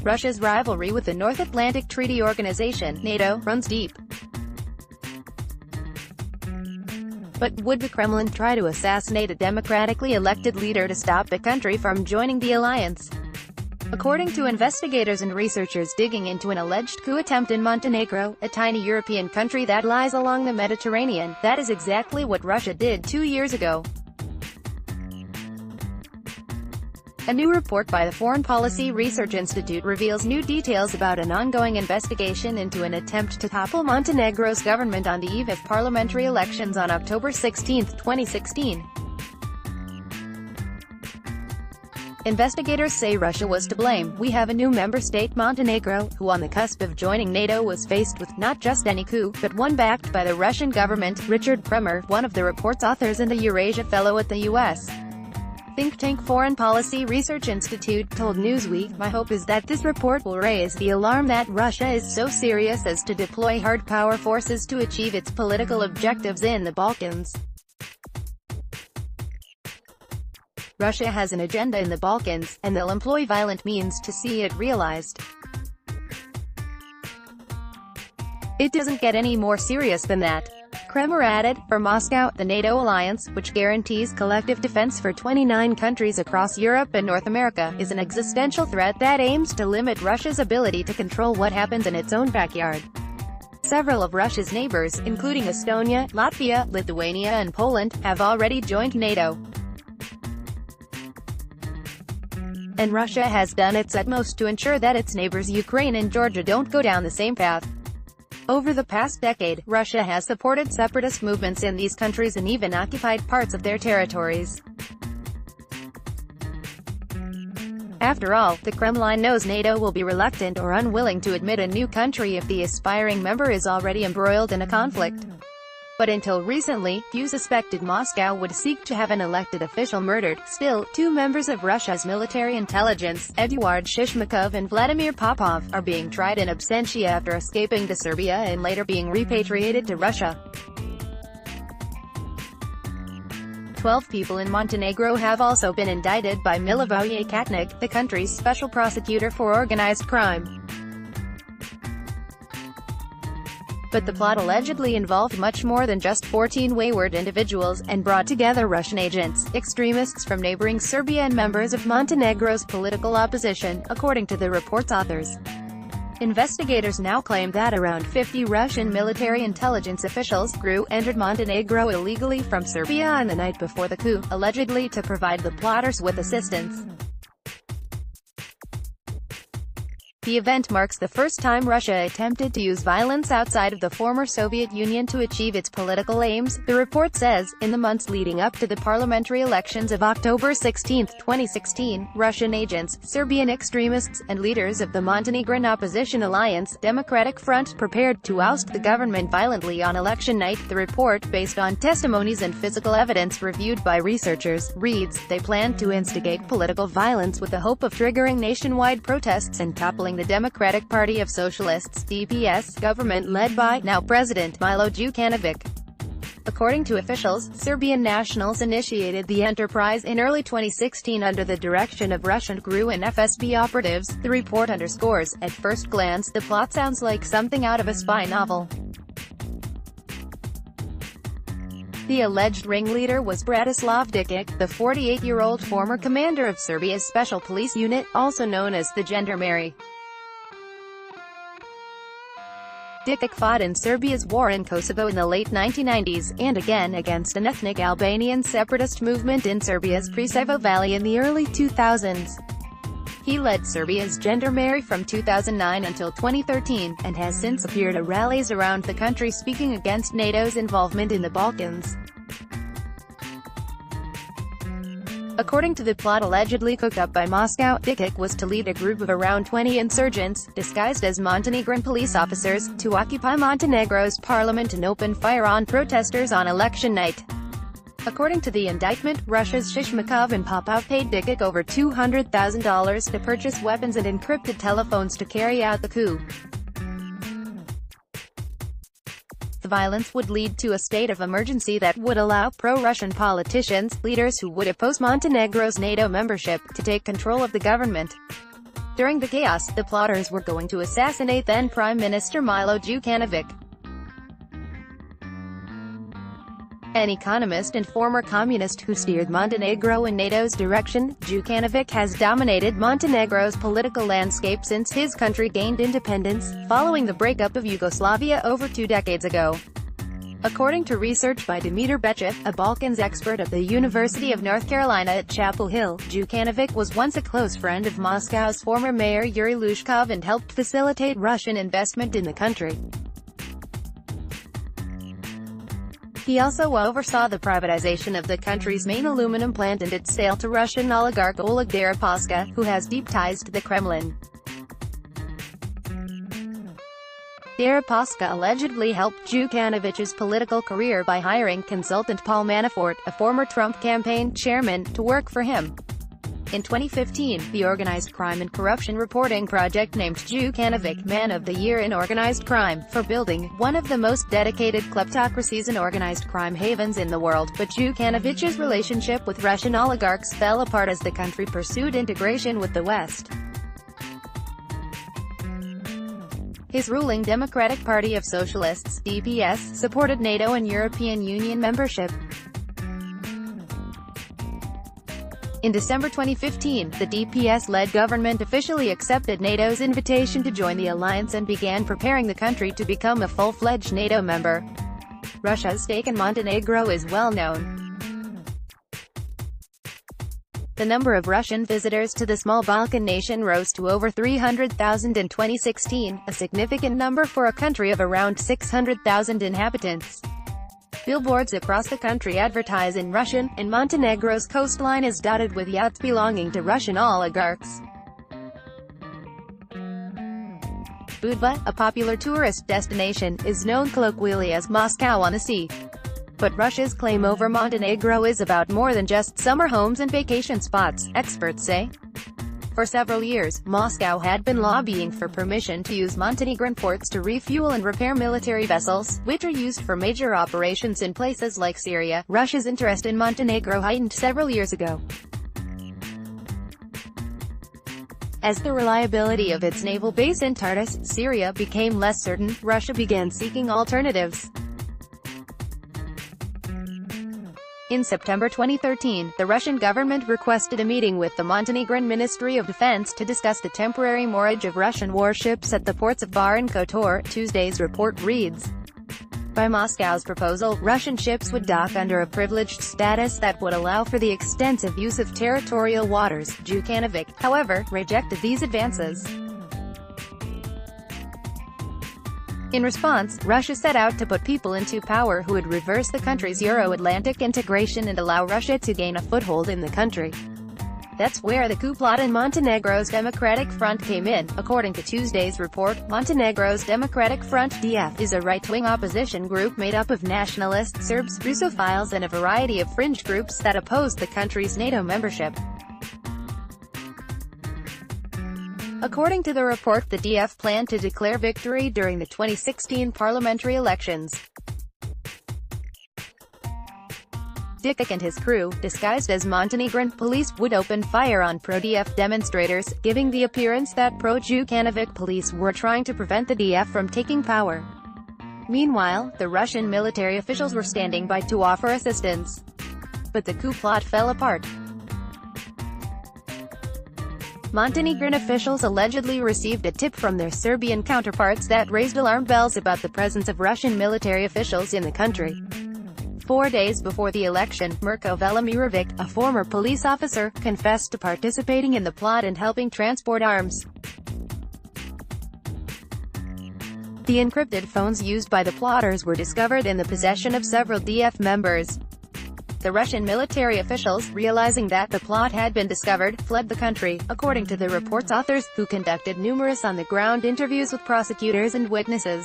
Russia's rivalry with the North Atlantic Treaty Organization, NATO, runs deep. But would the Kremlin try to assassinate a democratically elected leader to stop the country from joining the alliance? According to investigators and researchers digging into an alleged coup attempt in Montenegro, a tiny European country that lies along the Mediterranean, that is exactly what Russia did 2 years ago. A new report by the Foreign Policy Research Institute reveals new details about an ongoing investigation into an attempt to topple Montenegro's government on the eve of parliamentary elections on October 16, 2016. Investigators say Russia was to blame. We have a new member state, Montenegro, who on the cusp of joining NATO was faced with not just any coup, but one backed by the Russian government. Richard Kremer, one of the report's authors and a Eurasia Fellow at the U.S. think tank Foreign Policy Research Institute, told Newsweek, "My hope is that this report will raise the alarm that Russia is so serious as to deploy hard power forces to achieve its political objectives in the Balkans. Russia has an agenda in the Balkans, and they'll employ violent means to see it realized. It doesn't get any more serious than that." Kremer added, "For Moscow, the NATO alliance, which guarantees collective defense for 29 countries across Europe and North America, is an existential threat that aims to limit Russia's ability to control what happens in its own backyard. Several of Russia's neighbors, including Estonia, Latvia, Lithuania and Poland, have already joined NATO. And Russia has done its utmost to ensure that its neighbors Ukraine and Georgia don't go down the same path. Over the past decade, Russia has supported separatist movements in these countries and even occupied parts of their territories. After all, the Kremlin knows NATO will be reluctant or unwilling to admit a new country if the aspiring member is already embroiled in a conflict. But until recently, few suspected Moscow would seek to have an elected official murdered. Still, two members of Russia's military intelligence, Eduard Shishmakov and Vladimir Popov, are being tried in absentia after escaping to Serbia and later being repatriated to Russia. 12 people in Montenegro have also been indicted by Milivoje Katnic, the country's special prosecutor for organized crime. But the plot allegedly involved much more than just 14 wayward individuals, and brought together Russian agents, extremists from neighboring Serbia and members of Montenegro's political opposition, according to the report's authors. Investigators now claim that around 50 Russian military intelligence officials, entered Montenegro illegally from Serbia on the night before the coup, allegedly to provide the plotters with assistance. The event marks the first time Russia attempted to use violence outside of the former Soviet Union to achieve its political aims, the report says. In the months leading up to the parliamentary elections of October 16, 2016, Russian agents, Serbian extremists, and leaders of the Montenegrin opposition alliance, Democratic Front, prepared to oust the government violently on election night. The report, based on testimonies and physical evidence reviewed by researchers, reads, "They planned to instigate political violence with the hope of triggering nationwide protests and toppling the Democratic Party of Socialists (DPS) government led by, now President, Milo Djukanovic." According to officials, Serbian nationals initiated the enterprise in early 2016 under the direction of Russian GRU and FSB operatives. The report underscores, "At first glance, the plot sounds like something out of a spy novel." The alleged ringleader was Bratislav Dikic, the 48-year-old former commander of Serbia's Special Police Unit, also known as the Gendarmerie. Dikic fought in Serbia's war in Kosovo in the late 1990s, and again against an ethnic Albanian separatist movement in Serbia's Preševo Valley in the early 2000s. He led Serbia's Gendarmerie from 2009 until 2013, and has since appeared at rallies around the country speaking against NATO's involvement in the Balkans. According to the plot allegedly cooked up by Moscow, Dikic was to lead a group of around 20 insurgents, disguised as Montenegrin police officers, to occupy Montenegro's parliament and open fire on protesters on election night. According to the indictment, Russia's Shishmakov and Popov paid Dikic over $200,000 to purchase weapons and encrypted telephones to carry out the coup. The violence would lead to a state of emergency that would allow pro-Russian politicians, leaders who would oppose Montenegro's NATO membership, to take control of the government. During the chaos, the plotters were going to assassinate then Prime Minister Milo Djukanovic. An economist and former communist who steered Montenegro in NATO's direction, Djukanovic has dominated Montenegro's political landscape since his country gained independence, following the breakup of Yugoslavia over 2 decades ago. According to research by Dimitar Bechev, a Balkans expert at the University of North Carolina at Chapel Hill, Djukanovic was once a close friend of Moscow's former mayor Yuri Lushkov and helped facilitate Russian investment in the country. He also oversaw the privatization of the country's main aluminum plant and its sale to Russian oligarch Oleg Deripaska, who has deep ties to the Kremlin. Deripaska allegedly helped Djukanovic's political career by hiring consultant Paul Manafort, a former Trump campaign chairman, to work for him. In 2015, the Organized Crime and Corruption Reporting Project named Djukanovic Man of the Year in Organized Crime, for building one of the most dedicated kleptocracies and organized crime havens in the world, but Djukanovic's relationship with Russian oligarchs fell apart as the country pursued integration with the West. His ruling Democratic Party of Socialists, DPS, supported NATO and European Union membership. In December 2015, the DPS-led government officially accepted NATO's invitation to join the alliance and began preparing the country to become a full-fledged NATO member. Russia's stake in Montenegro is well known. The number of Russian visitors to the small Balkan nation rose to over 300,000 in 2016, a significant number for a country of around 600,000 inhabitants. Billboards across the country advertise in Russian, and Montenegro's coastline is dotted with yachts belonging to Russian oligarchs. Budva, a popular tourist destination, is known colloquially as Moscow on the Sea. But Russia's claim over Montenegro is about more than just summer homes and vacation spots, experts say. For several years, Moscow had been lobbying for permission to use Montenegrin ports to refuel and repair military vessels, which are used for major operations in places like Syria. Russia's interest in Montenegro heightened several years ago. As the reliability of its naval base in Tartus, Syria, became less certain, Russia began seeking alternatives. In September 2013, the Russian government requested a meeting with the Montenegrin Ministry of Defense to discuss the temporary moorage of Russian warships at the ports of Bar and Kotor, Tuesday's report reads. By Moscow's proposal, Russian ships would dock under a privileged status that would allow for the extensive use of territorial waters. Djukanovic, however, rejected these advances. In response, Russia set out to put people into power who would reverse the country's Euro-Atlantic integration and allow Russia to gain a foothold in the country. That's where the coup plot in Montenegro's Democratic Front came in. According to Tuesday's report, Montenegro's Democratic Front (DF) is a right-wing opposition group made up of nationalists, Serbs, Russophiles and a variety of fringe groups that oppose the country's NATO membership. According to the report, the DF planned to declare victory during the 2016 parliamentary elections. Dikic and his crew, disguised as Montenegrin police, would open fire on pro-DF demonstrators, giving the appearance that pro-Djukanovic police were trying to prevent the DF from taking power. Meanwhile, the Russian military officials were standing by to offer assistance. But the coup plot fell apart. Montenegrin officials allegedly received a tip from their Serbian counterparts that raised alarm bells about the presence of Russian military officials in the country. 4 days before the election, Mirko Velimirovic, a former police officer, confessed to participating in the plot and helping transport arms. The encrypted phones used by the plotters were discovered in the possession of several DF members. The Russian military officials, realizing that the plot had been discovered, fled the country, according to the report's authors, who conducted numerous on-the-ground interviews with prosecutors and witnesses.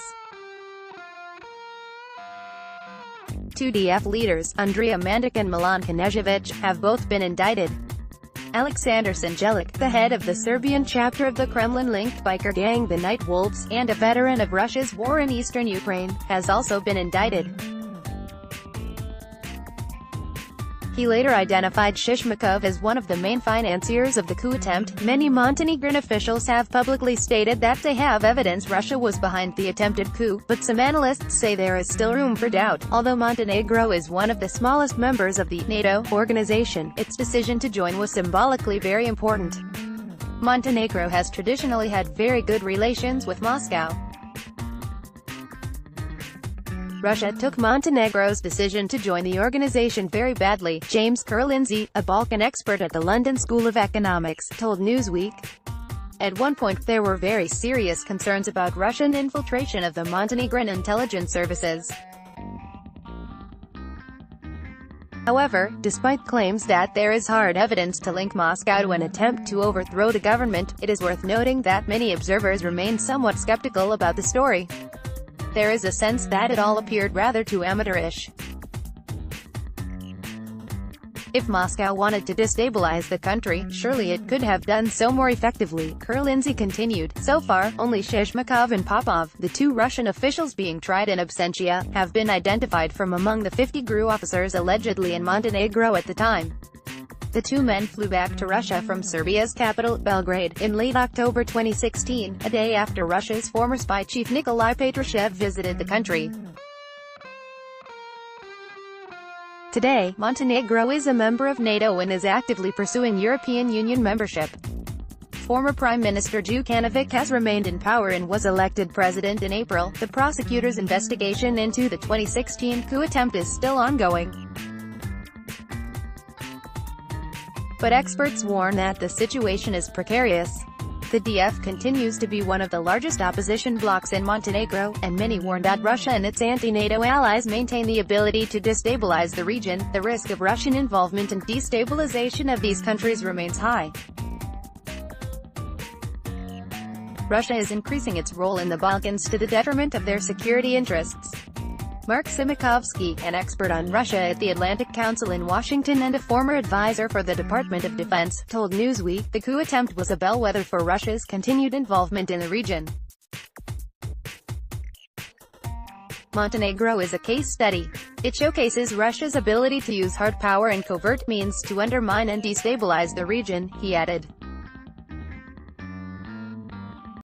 2 DF leaders, Andrija Mandic and Milan Knežević, have both been indicted. Aleksandar Sanjelic, the head of the Serbian chapter of the Kremlin-linked biker gang the Night Wolves, and a veteran of Russia's war in eastern Ukraine, has also been indicted. He later identified Shishmakov as one of the main financiers of the coup attempt. Many Montenegrin officials have publicly stated that they have evidence Russia was behind the attempted coup, but some analysts say there is still room for doubt. Although Montenegro is one of the smallest members of the NATO organization, its decision to join was symbolically very important. Montenegro has traditionally had very good relations with Moscow. Russia took Montenegro's decision to join the organization very badly, James Kurlinski, a Balkan expert at the London School of Economics, told Newsweek. At one point there were very serious concerns about Russian infiltration of the Montenegrin intelligence services. However, despite claims that there is hard evidence to link Moscow to an attempt to overthrow the government, it is worth noting that many observers remain somewhat skeptical about the story. There is a sense that it all appeared rather too amateurish. If Moscow wanted to destabilize the country, surely it could have done so more effectively, Kurlinski continued. So far, only Shishmakov and Popov, the two Russian officials being tried in absentia, have been identified from among the 50 GRU officers allegedly in Montenegro at the time. The two men flew back to Russia from Serbia's capital, Belgrade, in late October 2016, a day after Russia's former spy chief Nikolai Patrushev visited the country. Today, Montenegro is a member of NATO and is actively pursuing European Union membership. Former Prime Minister Djukanovic has remained in power and was elected president in April. The prosecutor's investigation into the 2016 coup attempt is still ongoing. But experts warn that the situation is precarious. The DF continues to be one of the largest opposition blocs in Montenegro, and many warn that Russia and its anti-NATO allies maintain the ability to destabilize the region. The risk of Russian involvement and destabilization of these countries remains high. Russia is increasing its role in the Balkans to the detriment of their security interests. Mark Simikovsky, an expert on Russia at the Atlantic Council in Washington and a former advisor for the Department of Defense, told Newsweek, the coup attempt was a bellwether for Russia's continued involvement in the region. Montenegro is a case study. It showcases Russia's ability to use hard power and covert means to undermine and destabilize the region, he added.